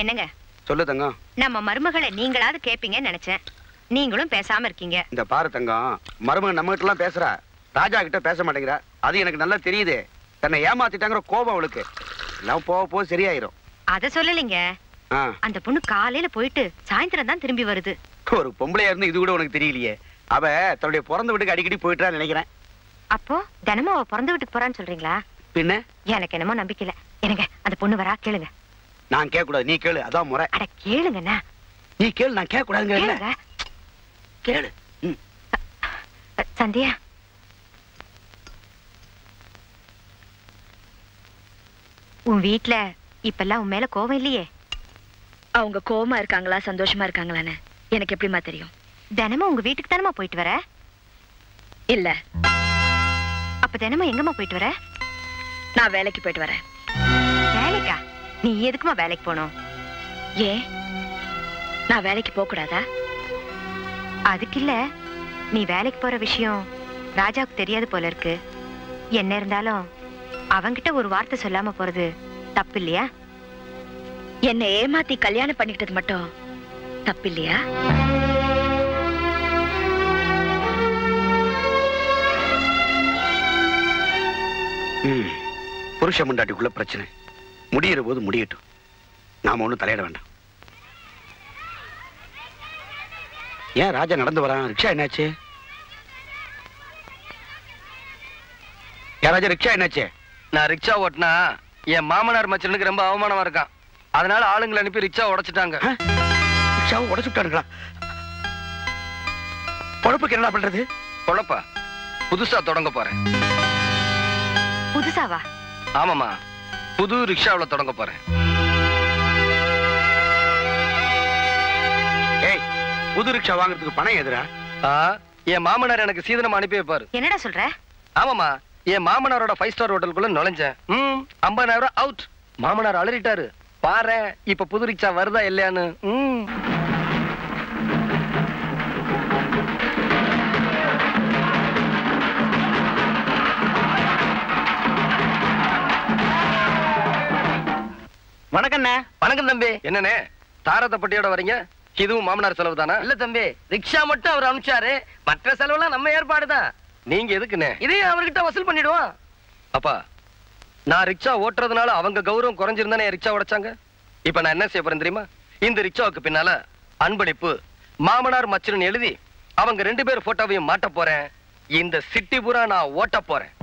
என்னங்க? சொல்லு தங்கம். நம்ம மருமகளை நீங்களாவது கேப்பீங்கன்னு நினைச்சேன். நீங்களும் பேசாம இருக்கீங்க. இந்த பாரு தங்கம், மருமகன் நம்ம கிட்ட எல்லாம் பேசுறா, ராஜா கிட்ட பேச மாட்டேங்கிறா. அது எனக்கு நல்லா தெரியுது. தன்னை ஏமாத்திட்டாங்கிற கோபம் அவளுக்கு. எல்லாம் போக போக சரியாயிரும். அத சொல்லலீங்க. அந்த பொண்ணு காலையில போயிட்டு சாயந்தரம் தான் திரும்பி வருது. ஒரு பொம்பளையா இருந்து இது கூட உனக்கு தெரியலையே. அவ தன்னுடைய பிறந்த வீட்டுக்கு அடிக்கடி போயிட்டா நினைக்கிறேன். அப்போ தினமும் அவ பிறந்த வீட்டுக்கு போறான்னு சொல்றீங்களா? பின்ன எனக்கு என்னமோ நம்பிக்கை இல்ல. எனக்கு அந்த பொண்ணு வரா, கேளுங்க. நான் கேட்க கூடாது, நீ கேளு, அதான் முறை. அட கேளுங்கண்ணா. நீ கேளு, நான் கேட்க கூடாதுங்க. கேளு. சந்தியா, உன் வீட்டுல இப்பெல்லாம் உன் மேல கோவம் இல்லையே? அவங்க கோவமா இருக்காங்களா சந்தோஷமா இருக்காங்களான்னு எனக்கு எப்படிமா தெரியும்? தினமும் உங்க வீட்டுக்கு தானமா போயிட்டு வர? இல்ல. அப்ப தினமும் எங்கம்மா போயிட்டு வர? நான் வேலைக்கு போயிட்டு வரேன். வேலைக்கா? நீ எதுக்குமா வேலைக்கு போகணும்? ஏன், நான் வேலைக்கு போக கூடாதா? அதுக்கு இல்ல, நீ வேலைக்கு போற விஷயம் ராஜாவுக்கு தெரியாது போல இருக்கு. என்ன இருந்தாலும் அவங்கிட்ட ஒரு வார்த்தை சொல்லாம போறது தப்பு இல்லையா? என்னை ஏமாத்தி கல்யாணம் பண்ணிக்கிட்டது மட்டும் தப்பு இல்லையா? புருஷ முண்டாட்டிக்குள்ள பிரச்சனை முடியிற போது முடியட்டும். நாம ஒண்ணும் தலையிட வேண்டாம். ஏன் ராஜா நடந்து வரான்? ரிக்ஷா என்னாச்சு? ராஜா ரிக்ஷா என்னாச்சு? நான் ரிக்ஷா ஓட்டினா என் மாமனார் மச்சனுக்கு ரொம்ப அவமானமா இருக்கான். அதனால ஆளுங்களை அனுப்பி ரிக்ஷா உடைச்சிட்டாங்க. ரிக்ஷாவை உடைச்சுட்டாங்களா? பொழப்புக்கு என்ன பண்றது? பொழப்பா புதுசா தொடங்க போறேன். புதுசாவா? ஆமாமா, புது ரிக்ஷாவில் தொடங்க போறேன். ஏய், புது ரிக்ஷா வாங்குறதுக்கு பணம் எதுரா? என் மாமனார் எனக்கு சீதனம் அனுப்பி வைப்பாரு. என்னடா சொல்ற? ஆமாமா, என் மாமனாரோட 5 ஸ்டார் ஹோட்டலுக்குள்ள நுழைஞ்சேன். 50,000 அவுட். மாமனார் அலறிட்டாரு. பாரு இப்ப புது ரிக்ஷா வருதா இல்லையான்னு. வணக்கண்ணே. வணக்கம் தம்பி. என்னண்ணே தாரத்தப்பட்டியோட வரீங்க? இதுவும் மாமனார் செலவு தானா? இல்ல தம்பி, ரிக்ஷா மட்டும் அவர் அனுப்பிச்சாரு, மற்ற செலவுலாம் நம்ம ஏற்பாடுதான். நீங்க எதுக்குண்ணே? இதையும் அவர்கிட்ட வசூல் பண்ணிடுவோம். அப்பா, நான் ரிக்ஷா ஓட்டுறதுனால அவங்க கௌரவம் குறைஞ்சிருந்தானே ரிக்ஷா உடைச்சாங்க. இப்ப நான் என்ன செய்ய போறேன் தெரியுமா? இந்த ரிக்ஷாவுக்கு பின்னால அன்பளிப்பு மாமனார் மச்சன் எழுதி அவங்க 2 பேர் போட்டோவையும் மாட்ட போறேன். இந்த சிட்டி பூரா நான் ஓட்ட போறேன்.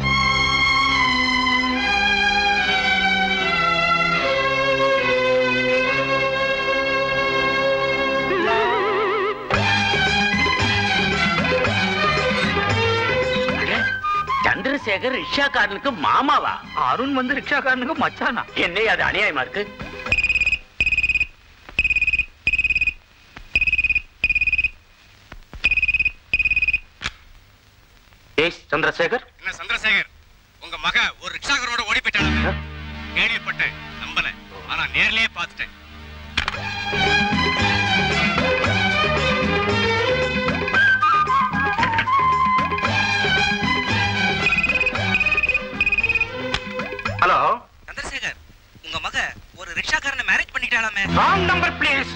சந்திரசேகர் ரிக்ஷாக்காரனுக்கு மாமாவா? அருண் வந்து ரிக்ஷாக்காரனுக்கு மச்சானா? என்ன அது அநியாயமா இருக்கு? சந்திரசேகர். என்ன சந்திரசேகர், உங்க மக ஒரு ரிக்ஷாக்காரனோட ஓடி போயிட்டாங்க. கேள்விப்பட்டேன், நம்பல. ஆனா நேர்லயே பார்த்துட்டேன். ஹலோ சந்திரசேகர், உங்க மக ஒரு ரிக்ஷாக்காரனை மேரேஜ் பண்ணிட்டாலாமே. Wrong number please.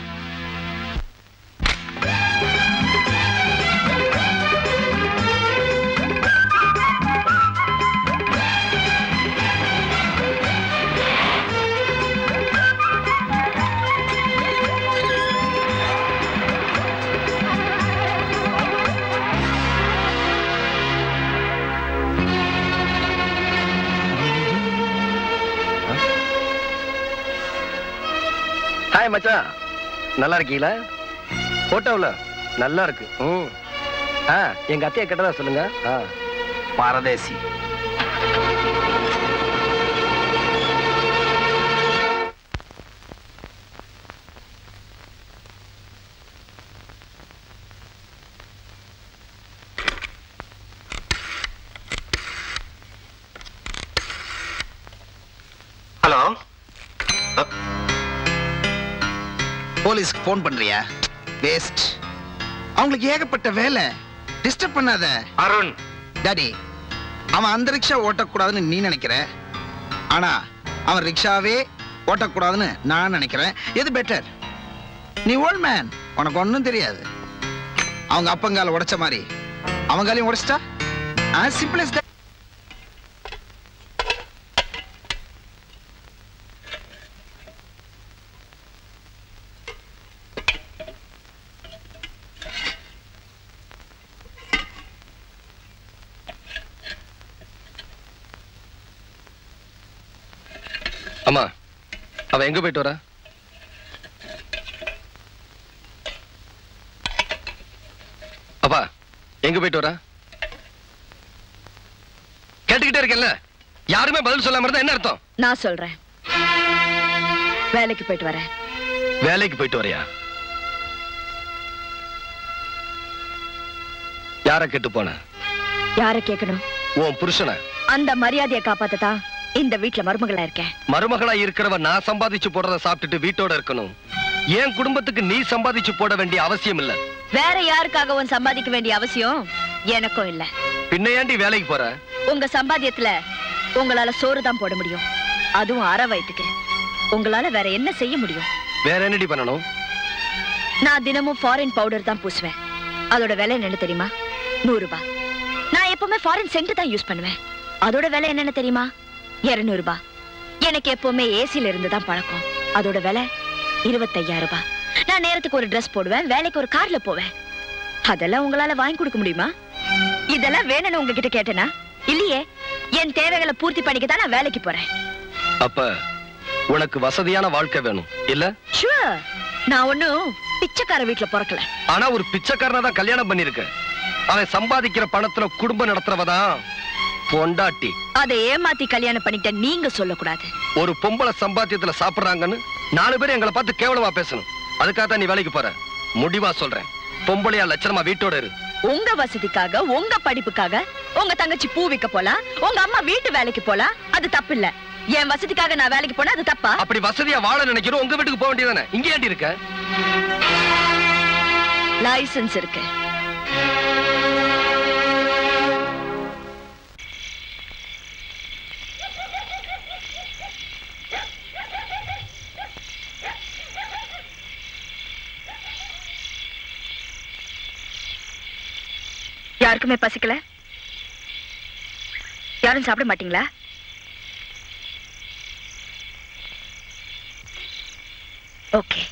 ஹாய் மச்சான், நல்லா இருக்கீங்களா? போட்டோவில் நல்லா இருக்கு. எங்க அத்தையை கேட்டதா சொல்லுங்க. பாரதேசி. ஹலோ, போலீஸ்க்கு போன் பண்றியா? வேஸ்ட். அவங்களுக்கு ஏகப்பட்ட வேலை. டிஸ்டர்ப் பண்ணாத. அருண். டாடி, அவன் அந்த ரிக்ஷா ஓட்டக்கூடாதுன்னு நீ நினைக்கிற. ஆனா அவன் ரிக்ஷாவே ஓட்டக்கூடாதுன்னு நான் நினைக்கிறேன். எது பெட்டர்? நீ ஓல்ட் மேன், உனக்கு ஒன்றும் தெரியாது. அவங்க அப்பங்கால உடைச்ச மாதிரி அவங்காலையும் உடைச்சிட்டா as simple as that. அம்மா, அவ எங்க போயிட்டு வரா? அப்பா, எங்க போயிட்டு வரா? கேட்டுக்கிட்டே இருக்கேன்ல, யாருமே பதில் சொல்லாம இருந்தா என்ன அர்த்தம்? நான் சொல்றேன். வேலைக்கு போயிட்டு வரேன். வேலைக்கு போயிட்டு வரையா? யார கேட்டு போன? யார கேட்கணும்? உன் புருஷனை. அந்த மரியாதையை காப்பாத்ததான் இந்த வீட்டுல மருமகளா இருக்கேன். மருமகளா இருக்கிறவ நான் சம்பாதிச்சு போடுறத சாப்பிட்டுட்டு வீட்டோட இருக்கணும். என் குடும்பத்துக்கு நீ சம்பாதிச்சு போட வேண்டிய அவசியம் இல்ல. வேற யாருக்காகவும் சம்பாதிக்க வேண்டிய அவசியம் எனக்கும் இல்ல. பின்ன ஏண்டி வேலைக்கு போற? உங்க சம்பாத்தியத்துல உங்களால சோறு தான் போட முடியும், அதுவும் அரை வயித்துக்கு. உங்களால வேற என்ன செய்ய முடியும்? வேற என்னடி பண்ணணும்? நான் தினமும் ஃபாரின் பவுடர் தான் பூசுவேன். அதோட விலை என்ன தெரியுமா? 100 ரூபாய். நான் எப்பவுமே ஃபாரின் சென்ட் தான் யூஸ் பண்ணுவேன். அதோட விலை என்னன்னு தெரியுமா? 200 ரூபாய். எனக்கு எப்பவுமே ஏசில இருந்து தான் பழக்கம். அதோட விலை 25,000 ரூபாய். நான் நேரத்துக்கு ஒரு Dress போடுவேன், வேலைக்கு ஒரு கார்ல போவேன். அதெல்லாம் உங்களால வாங்கி கொடுக்க முடியுமா? இதெல்லாம் வேணும்னு உங்ககிட்ட கேட்டேனா? இல்லையே. என் தேவைகளை பூர்த்தி பண்ணிக்க தான் நான் வேலைக்கு போறேன். அப்ப உனக்கு வசதியான வாழ்க்கை வேணும் இல்ல? ஷூர். நான் ஒண்ணும் பிச்சைக்கார வீட்டுல பிறக்கல. ஆனா ஒரு பிச்சைக்காரனா தான் கல்யாணம் பண்ணிருக்க. அவன் சம்பாதிக்கிற பணத்துல குடும்பம் நடத்துறவதான் பொண்டாட்டி. அதை ஏமாத்தி கல்யாணம் பண்ணிட்ட நீங்க சொல்லக்கூடாது. ஒரு பொம்பளை சம்பாத்தியத்துல சாப்பிடுறாங்கன்னு 4 பேர் எங்களை பார்த்து கேவலமா பேசணும். அதுக்காக நீ வேலைக்கு போற. முடிவா சொல்றேன், பொம்பளையா லட்சணமா வீட்டோட இரு. உங்க வசதிக்காக, உங்க படிப்புக்காக உங்க தங்கச்சி பூ விக்க போலாம், உங்க அம்மா வீட்டு வேலைக்கு போலாம். அது தப்பு இல்ல. என் வசதிக்காக நான் வேலைக்கு போனா அது தப்பா? அப்படி வசதியா வாழ நினைக்கிறோம், உங்க வீட்டுக்கு போக வேண்டியதானே. இங்க ஏண்டி இருக்க? லைசன்ஸ் இருக்கு. யாருக்குமே பசிக்கல? யாரும் சாப்பிட மாட்டீங்களா? ஓகே.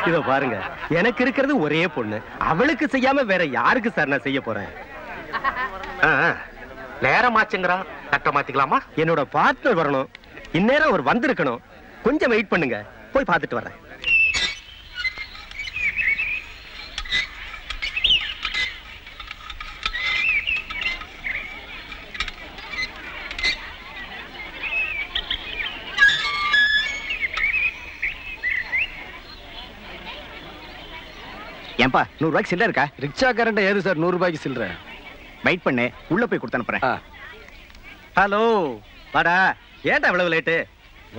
இதோ பாருங்க, எனக்கு இருக்கிறது ஒரே பொண்ணு. அவளுக்கு செய்யாம வேற யாருக்கு சார் நான் செய்ய போறேன்? நேரமாச்சுங்கிறா, கட்ட மாத்திக்கலாமா? என்னோட பார்ட்னர் வரணும். இந்நேரம் அவர் வந்திருக்கணும். கொஞ்சம் வெயிட் பண்ணுங்க, போய் பார்த்துட்டு வரேன். ஏன்பா 100 ரூபாய்க்கு சில்லற இருக்கா? ரிக்ஷா கரண்ட் ஏது சார் 100 ரூபாய்க்கு சில்லற? வெயிட் பண்ணு, உள்ள போய் கொடுத்து அனுப்புறேன். ஹலோ, வாடா. ஏன்டா இவ்வளவு லேட்டு?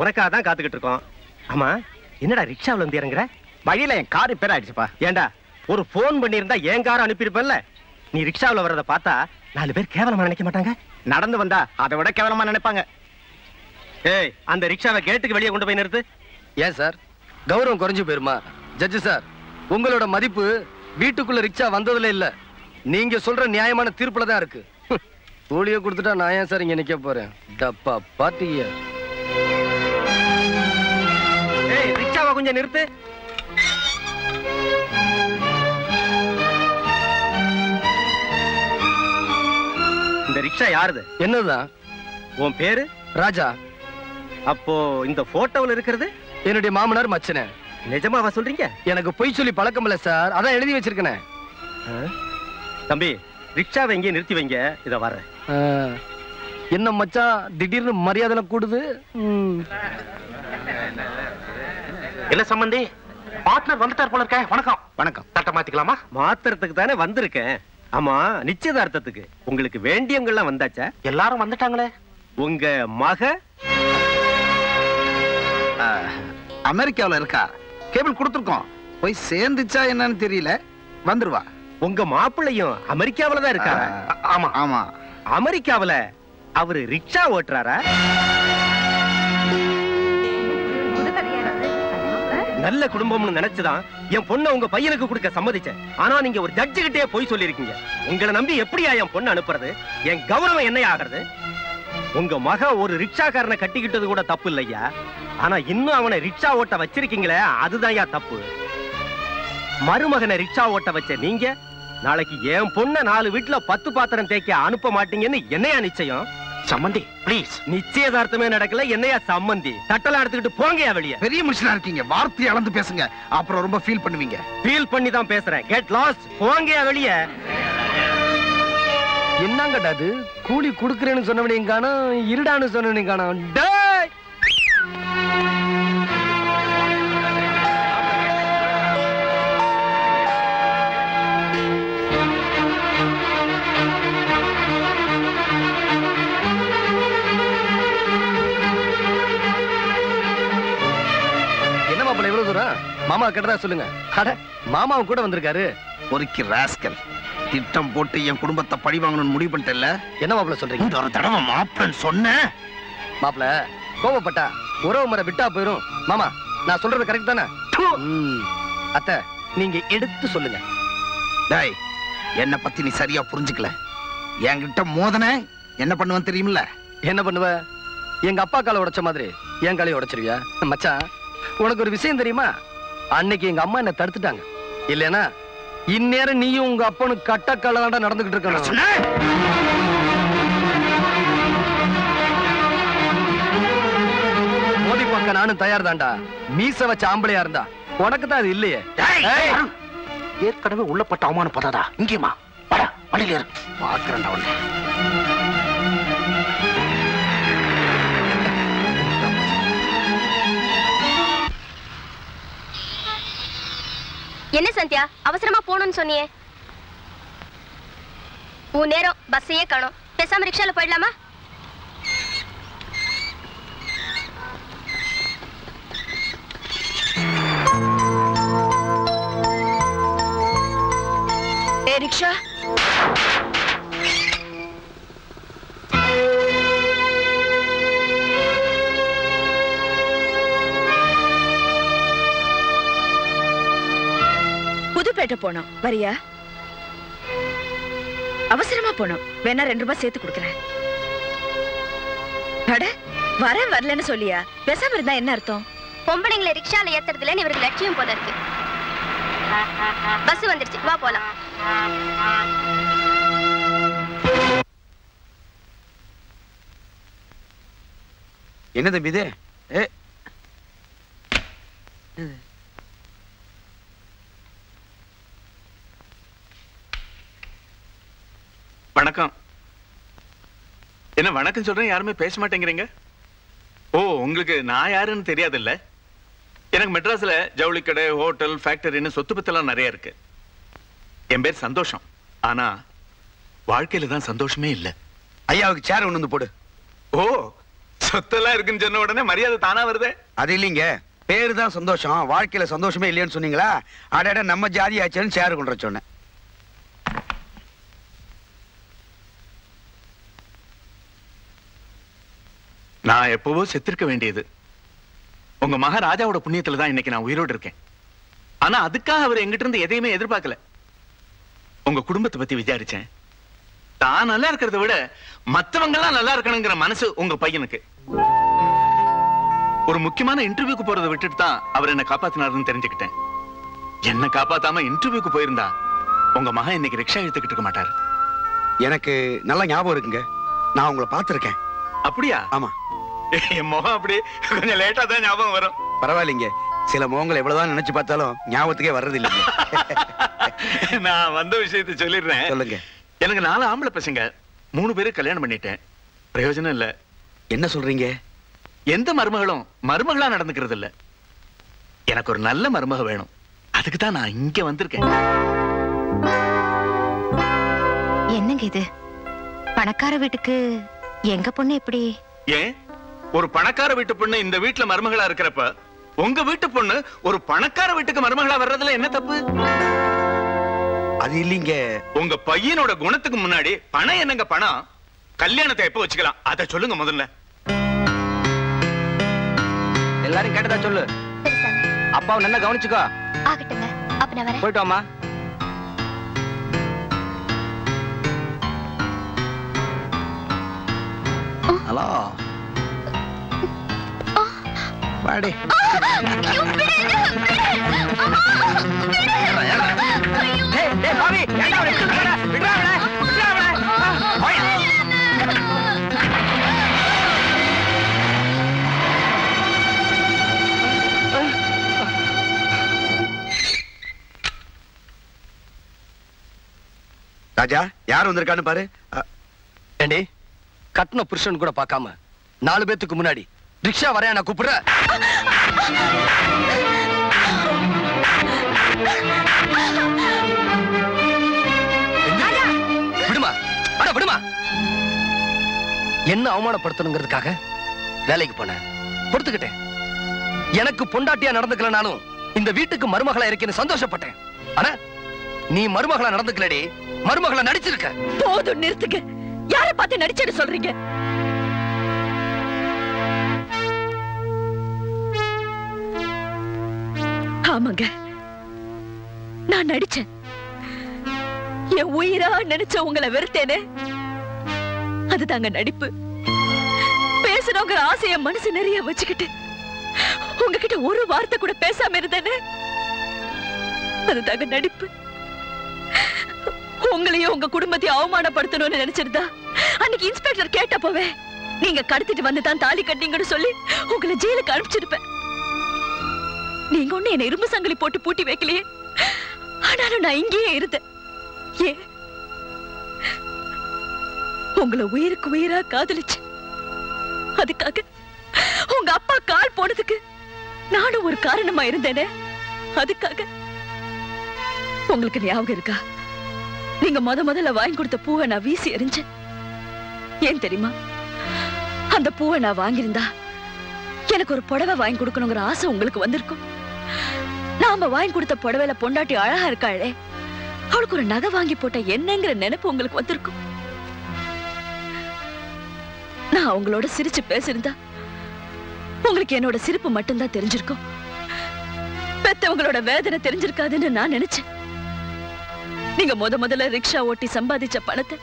உனக்காக தான் காத்துக்கிட்டு இருக்கோம். ஆமா, என்னடா ரிக்ஷாவில் வந்து இறங்குற? வழியில என் கார் ரிப்பேர் ஆயிடுச்சுப்பா. ஏன்டா ஒரு போன் பண்ணியிருந்தா என் காரை அனுப்பியிருப்பேன்ல. நீ ரிக்ஷாவில் வர்றதை பார்த்தா 4 பேர் கேவலமா நினைக்க மாட்டாங்க? நடந்து வந்தா அதை விட கேவலமா நினைப்பாங்க. ஏய், அந்த ரிக்ஷாவை கேட்டுக்கு வெளியே கொண்டு போய் நிறுத்து. ஏன் சார், கௌரவம் குறைஞ்சு போயிருமா? ஜட்ஜு சார், உங்களோட மதிப்பு வீட்டுக்குள்ள ரிக்ஷா வந்ததுல இல்ல, நீங்க சொல்ற நியாயமான தீர்ப்புல தான் இருக்கு. கூலியை கொடுத்துட்டா நான் ஏன் சார் இங்க நிக்க போறேன்? டப்பா பாத்தீங்க. ஏய் ரிக்ஷாவை கொஞ்சம் நிறுத்து. இந்த ரிக்ஷா யாருது? என்னதுதான்? உன் பேரு? ராஜா. அப்போ இந்த போட்டோவில் இருக்கிறது என்னுடைய மாமனார் மச்சனே. நிஜமாவா சொல்றீங்க? எனக்கு பொய் சொல்லி பழக்கம் இல்ல சார், அதான் எழுதி வச்சிருக்கேன். தம்பி ரிக்ஷாவை எங்கே நிறுத்தி வைங்க, இத வர்றேன். என்ன மச்சான் திடீர்னு மரியாதை கூடுது? என்ன சம்பந்தி, பார்ட்னர் வந்துட்டார் போல இருக்க. வணக்கம். வணக்கம். தட்ட மாத்திக்கலாமா? மாத்திரத்துக்கு தானே வந்திருக்கேன். ஆமா, நிச்சயதார்த்தத்துக்கு உங்களுக்கு வேண்டியவங்க எல்லாம் வந்தாச்சா? எல்லாரும் வந்துட்டாங்களே. உங்க மக அமெரிக்காவில் இருக்கா. கேபிள் கொடுத்துருக்கோம், போய் சேர்ந்துச்சா என்னன்னு தெரியல, வந்துருவா. உங்க மாப்பிள்ளையும் அமெரிக்காவில தான் இருக்காரா? ஆமா ஆமா. அமெரிக்காவில அவரு ரிக்ஷா ஓட்டுறாரா? நல்ல குடும்பம்னு நினைச்சுதான் என் பொண்ணை உங்க பையனுக்கு கொடுக்க சம்மதிச்சேன். ஆனா நீங்க ஒரு ஜட்ஜு கிட்டே போய் சொல்லிருக்கீங்க. உங்களை நம்பி எப்படியா என் பொண்ணு அனுப்புறது? என் கௌரவம் என்ன ஆகிறது? உங்க மக ஒரு ரிக்ஷாக்காரனை கட்டிக்கிட்டது கூட தப்பு இல்லையா? ஆனா இன்னும் அவனை ரிக்ஷா ஓட்ட வச்சிருக்கீங்களே, அதுதான் தப்பு. மருமகனை ரிக்ஷா ஓட்ட வச்ச நீங்க நாளைக்கு என் பொண்ண 4 வீட்டுல 10 பாத்திரம் தேய்க்க அனுப்ப மாட்டீங்கன்னு என்னையா நிச்சயம்? சம்பந்தி ப்ளீஸ். நிச்சயதார்த்தமே நடக்கல, என்னையா சம்மந்தி? தட்டலாம் எடுத்துக்கிட்டு போங்கயா வெளியே. பெரிய மனுஷனா இருக்கீங்க, வார்த்தையை அளந்து பேசுங்க, அப்புறம் ரொம்ப ஃபீல் பண்ணுவீங்க. ஃபீல் பண்ணி தான் பேசுறேன். Get lost. போங்கயா வெளியே. என்னங்கடா அது? கூலி குடுக்கறேன்னு சொன்னவனையும் காணோம், இருடான்னு சொன்னவனையும் காணோம். டேய் எவ்வளவு தூரம்? மாமா கேட்டதா சொல்லுங்க. மாமாவும் கூட வந்திருக்காரு. ஒருக்கி ராஸ்கல், திட்டம் போட்டு என் குடும்பத்தை பழி வாங்கணும்னு முடிவு பண்ணிட்டல. என்ன மாப்பிள்ள சொல்றீங்க? இந்த ஒரு தடவை மாப்பிள்ளன்னு சொன்ன மாப்பிள்ள கோபப்பட்டா உறவு முறை விட்டா போயிரும். மாமா நான் சொல்றது கரெக்ட் தானே? அத்தை நீங்க எடுத்து சொல்லுங்க. டேய், என்ன பத்தி நீ சரியா புரிஞ்சுக்கல. என்கிட்ட மோதன என்ன பண்ணுவேன் தெரியுமில்ல? என்ன பண்ணுவ? எங்க அப்பா காலை உடைச்ச மாதிரி என் காலையை உடைச்சிருவியா? மச்சான் உனக்கு ஒரு விஷயம் தெரியுமா? அன்னைக்கு எங்க அம்மா என்ன தடுத்துட்டாங்க. இல்லைன்னா இந்நேரம் நீயும் உங்க அப்பனும் கட்டக்கால நடந்துகிட்டு இருக்கணும். மோதி பார்க்க நானும் தயார் தான்டா. மீச வச்ச ஆம்பளையா இருந்தா உனக்கு தான் அது இல்லையே. ஏற்கனவே உள்ளப்பட்ட அவமானம் பதாதா இங்கேயுமா? வர வழியில இரு, பாக்குறேன்டா உன்னை. என்ன சந்தியா, அவசரமா போகணும்னு சொன்னியே? உன் நேரம் பஸ்ஸையே காணோம். பேசாம ரிக்ஷால போயிடலாமா? ஏ ரிக்ஷா, புதுப்பேட்டை போனோம், வரியா? அவசரமா போனோம், வேணா 2 ரூபாய் சேர்த்து கொடுக்குறேன். அட வர வரலன்னு சொல்லியா? பேசாம இருந்தா என்ன அர்த்தம்? பொம்பளைங்களை ரிக்ஷால ஏத்துறதுல இவருக்கு லட்சியம் போல இருக்கு. பஸ் வந்துருச்சு, வா போலாம். என்ன தம்பி இது? வணக்கம். என்ன வணக்கம் சொல்றேன், யாருமே பேச மாட்டேங்கிறீங்க? ஓ, உங்களுக்கு நான் யாருன்னு தெரியாது இல்ல? எனக்கு மெட்ராஸ்ல ஜவுளி கடை, ஹோட்டல், ஃபேக்டரின்னு சொத்து பத்தெல்லாம் நிறைய இருக்கு. என் பேர் சந்தோஷம். ஆனா வாழ்க்கையில தான் சந்தோஷமே இல்ல. ஐயாவுக்கு சேர் ஒண்ணு வந்து போடு. ஓ, சொத்தெல்லாம் இருக்குன்னு சொன்ன உடனே மரியாதை தானா வருது? அது இல்லைங்க, பேரு தான் சந்தோஷம், வாழ்க்கையில சந்தோஷமே இல்லைன்னு சொன்னீங்களா? அட நம்ம ஜாதி ஆச்சுன்னு சேர் கொண்டு வர சொன்னேன். நான் எப்பவோ செத்திருக்க வேண்டியது. உங்க மக ராஜாவோட புண்ணியத்துல தான் இன்னைக்கு நான் உயிரோடு இருக்கேன். ஆனா அதுக்காக அவர் எங்கிட்ட இருந்து எதையுமே எதிர்பார்க்கல. உங்க குடும்பத்தை பத்தி விசாரிச்சேன். தான் நல்லா இருக்கிறத விட மத்தவங்க எல்லாம் நல்லா இருக்கணுங்கிற மனசு உங்க பையனுக்கு. ஒரு முக்கியமான இன்டர்வியூக்கு போறதை விட்டுட்டு தான் அவர் என்ன காப்பாத்தினாருன்னு தெரிஞ்சுக்கிட்டேன். என்ன காப்பாத்தாம இன்டர்வியூக்கு போயிருந்தா உங்க மகன் இன்னைக்கு ரிக்ஷா எடுத்துக்கிட்டு இருக்க மாட்டாரு. எனக்கு நல்ல ஞாபகம் இருக்குங்க. நான் உங்களை பார்த்திருக்கேன். அப்படியா? ஆமா. என் முகம் அப்படி கொஞ்சம் லேட்டா தான் ஞாபகம் வரும். பரவாயில்லைங்க. சில முகங்களை எவ்வளவுதான் நினைச்சு பார்த்தாலும் ஞாபகத்துக்கே வர்றது இல்லை. நான் வந்த விஷயத்தை சொல்லிடுறேன். சொல்லுங்க. எனக்கு 4 ஆம்பளை பசங்க, 3 பேரு கல்யாணம் பண்ணிட்டேன். பிரயோஜனம் இல்ல. என்ன சொல்றீங்க? எந்த மருமகளும் மருமகளா நடந்துக்கிறது இல்ல. எனக்கு ஒரு நல்ல மருமக வேணும். அதுக்கு தான் நான் இங்க வந்திருக்கேன். என்னங்க இது? பணக்கார வீட்டுக்கு எங்க பொண்ணு எப்படி? ஏன் ஒரு பணக்கார வீட்டு பொண்ணு இந்த வீட்டுல மருமகளா இருக்கிறப்ப உங்க வீட்டு பொண்ணு ஒரு பணக்கார வீட்டுக்கு மருமகளா வர்றதுல என்ன தப்பு? அது இல்லீங்க. உங்க பையனோட குணத்துக்கு முன்னாடி பணம் என்னங்க பணம்? கல்யாணத்தை எப்ப வச்சுக்கலாம் அத சொல்லுங்க முதல்ல. எல்லாரும் கேட்டதா சொல்லு. அப்பாவை நல்லா கவனிச்சுக்கோ. ஆகட்டுங்க. அப்ப நான் வரேன். போயிட்டு வாமா. ஹலோ வாடி. ராஜா, யார் வந்திருக்கான்னு பாரு. ஏண்டி கட்டின புருஷன் கூட பார்க்காம 4 பேத்துக்கு முன்னாடி ரிக்ஷா வரையா நான் கூப்பிடுற? விடுமா, விடுமா. என்ன அவமானப்படுத்தணுங்கிறதுக்காக வேலைக்கு போனேன், பொறுத்துக்கிட்டேன். எனக்கு பொண்டாட்டியா நடந்துக்கலனாலும் இந்த வீட்டுக்கு மருமகளா இருக்கேன்னு சந்தோஷப்பட்டேன். ஆனா நீ மருமகளா நடந்துக்கலடி, மருமகளா நடிச்சிருக்க. போதும், நிறுத்துங்க. யாரை பார்த்து நடிச்சேன்னு சொல்றீங்க? ஆமாங்க, நான் நடிச்சேன். என் உயிரா நினைச்ச உங்களை வெறுத்தேனே, அதுதாங்க நடிப்பு. பேசணுங்கிற ஆசைய மனசு நிறைய வச்சுக்கிட்டு உங்ககிட்ட ஒரு வார்த்தை கூட பேசாம இருந்தேனே, அதுதாங்க நடிப்பு. உங்களையும் உங்க குடும்பத்தையும் அவமானப்படுத்தணும்னு நினைச்சிருந்தா அன்னைக்கு இன்ஸ்பெக்டர் கேட்டப்பவே நீங்க கடத்திட்டு வந்துதான் தாலி கட்டிங்கன்னு சொல்லி உங்களை ஜெயிலுக்கு அனுப்பிச்சிருப்பேன். நீங்க ஒண்ணு என்ன இரும்பு சங்கிலி போட்டு பூட்டி வைக்கலையே, ஆனாலும் நான் இங்கேயே இருந்தேன். ஏன்? உங்களை உயிருக்கு உயிரா காதலிச்சு அதுக்காக உங்க அப்பா கால் போனதுக்கு நானும் ஒரு காரணமா இருந்தேனே, அதுக்காக. உங்களுக்கு ஞாபகம் இருக்கா? நீங்க முதல்ல வாங்கி கொடுத்த பூவை நான் வீசி எறிஞ்சேன். ஏன் தெரியுமா? அந்த பூவை நான் வாங்கியிருந்தா எனக்கு ஒரு புடவை வாங்கி கொடுக்கணுங்கிற ஆசை உங்களுக்கு வந்திருக்கும். நாம வாங்கி கொடுத்த புடவையில பொண்டாட்டி அழகா இருக்காளே, அவளுக்கு ஒரு நகை வாங்கி போட்ட என்னங்கிற நினைப்பு உங்களுக்கு வந்திருக்கும். நான் அவங்களோட சிரிச்சு பேசிருந்தா உங்களுக்கு என்னோட சிரிப்பு மட்டும்தான் தெரிஞ்சிருக்கும். பெத்தவங்களோட வேதனை தெரிஞ்சிருக்காதுன்னு நான் நினைச்சேன். நீங்க முதல்ல ரிக்ஷா ஓட்டி சம்பாதிச்ச பணத்தை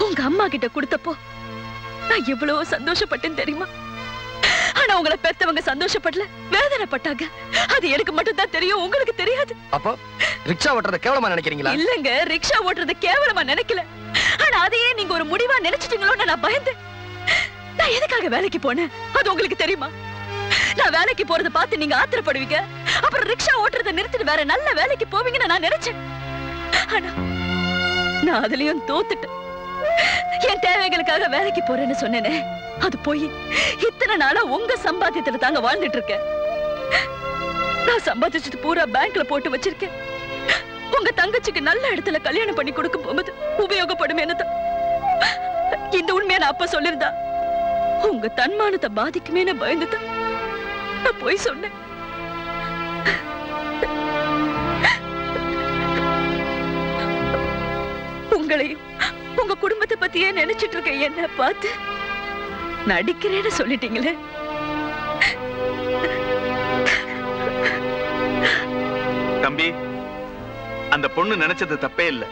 உங்க அம்மா கிட்ட கொடுத்தப்போ நான் எவ்வளவு சந்தோஷப்பட்டேன் தெரியுமா? ஆனா உங்களை பெத்தவங்க சந்தோஷப்படல, வேதனைப்பட்டாங்க. அது எனக்கு மட்டும் தான் தெரியும், உங்களுக்கு தெரியாது. அப்போ ரிக்ஷா ஓட்டுறத கேவலமா நினைக்கிறீங்களா? இல்லங்க, ரிக்ஷா ஓட்டுறத கேவலமா நினைக்கல. ஆனா அதையே நீங்க ஒரு முடிவா நினைச்சிட்டீங்களோன்னு நான் பயந்தேன். நான் எதுக்காக வேலைக்கு போனேன் அது உங்களுக்கு தெரியுமா? நான் வேலைக்கு போறத பார்த்து நீங்க ஆத்திரப்படுவீங்க, அப்புறம் ரிக்ஷா ஓட்டுறத நிறுத்திட்டு வேற நல்ல வேலைக்கு போவீங்கன்னு நான் நினைச்சேன். ஆனா நான் அதுலயும் தோத்துட்டேன். என் தேவைகளுக்காக வேலைக்கு போறேன்னு சொன்னேனே, அது போய் இத்தனை நாளா உங்க சம்பாத்தியத்துல தாங்க வாழ்ந்துட்டு இருக்கேன். நான் சம்பாதிச்சது பூரா பேங்க்ல போட்டு வச்சிருக்கேன். உங்க தங்கச்சிக்கு நல்ல இடத்துல கல்யாணம் பண்ணி கொடுக்கும் போது உபயோகப்படுமேன்னு தான். இந்த உண்மையை நான் அப்ப சொல்லிருந்தா உங்க தன்மானத்தை பாதிக்குமேன்னு பயந்துதான் நான் போய் சொன்னேன். உங்களையும் உங்க குடும்பத்தை பத்தியே நினைச்சிட்டு இருக்க என்ன பார்த்து நடிக்கிறேன்னு சொல்லிட்டீங்களே. தம்பி, அந்த பொண்ணு நினைச்சது தப்பே இல்ல.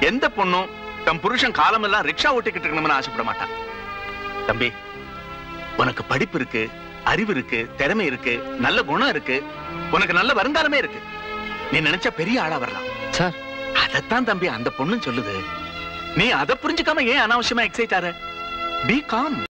எந்த பொண்ணும் தம் புருஷன் காலமெல்லாம் ரிக்ஷா ஓட்டிக்கிட்டு இருக்கணும்னு ஆசைப்பட மாட்டான். தம்பி, உனக்கு படிப்பு இருக்கு, அறிவு இருக்கு, திறமை இருக்கு, நல்ல குணம் இருக்கு, உனக்கு நல்ல வருங்காலமே இருக்கு. நீ நினைச்சா பெரிய ஆளா வரலாம் சார். அதத்தான் தம்பி அந்த பொண்ணு சொல்லுது. நீ அதை புரிஞ்சுக்காம ஏன் அனாவசியமா எக்ஸைட் ஆற? B com.